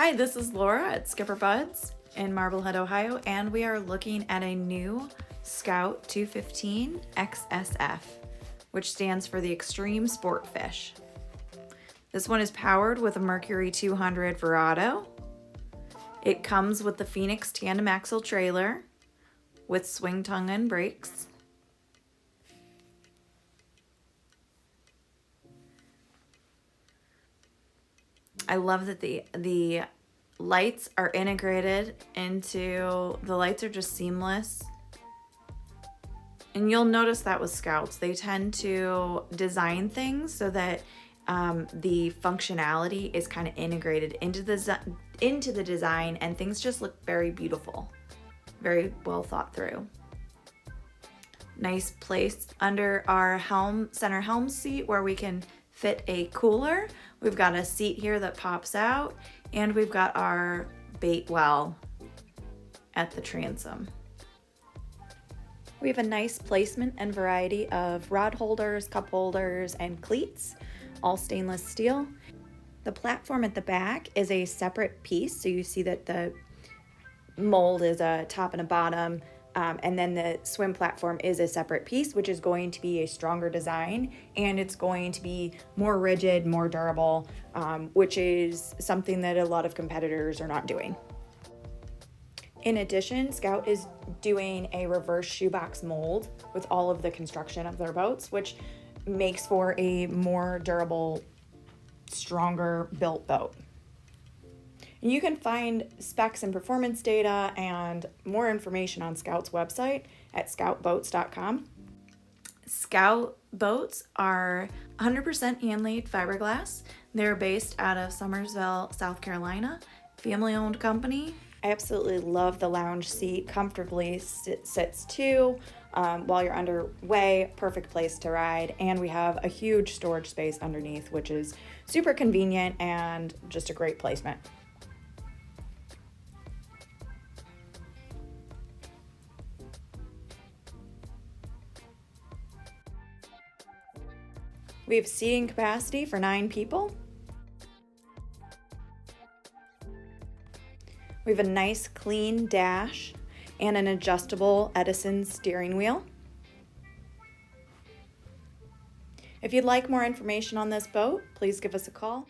Hi, this is Laura at SkipperBud's in Marblehead, Ohio, and we are looking at a new Scout 215 XSF, which stands for the Extreme Sport Fish. This one is powered with a Mercury 200 Verado. It comes with the Phoenix tandem axle trailer with swing tongue and brakes. I love that the lights are integrated into, the lights are just seamless. And you'll notice that with Scouts, they tend to design things so that the functionality is kind of integrated into the design, and things just look very beautiful, very well thought through. Nice place under our center helm seat where we can fit a cooler. We've got a seat here that pops out, and we've got our bait well at the transom. We have a nice placement and variety of rod holders, cup holders, and cleats, all stainless steel. The platform at the back is a separate piece, so you see that the mold is a top and a bottom, and then the swim platform is a separate piece, which is going to be a stronger design, and it's going to be more rigid, more durable, which is something that a lot of competitors are not doing. In addition, Scout is doing a reverse shoebox mold with all of the construction of their boats, which makes for a more durable, stronger built boat. And you can find specs and performance data and more information on Scout's website at scoutboats.com. Scout boats are 100% hand-laid fiberglass. They're based out of Summersville, South Carolina, family-owned company. I absolutely love the lounge seat. Comfortably sits two while you're underway. Perfect place to ride. And we have a huge storage space underneath, which is super convenient and just a great placement. We have seating capacity for 9 people. We have a nice clean dash and an adjustable Edison steering wheel. If you'd like more information on this boat, please give us a call.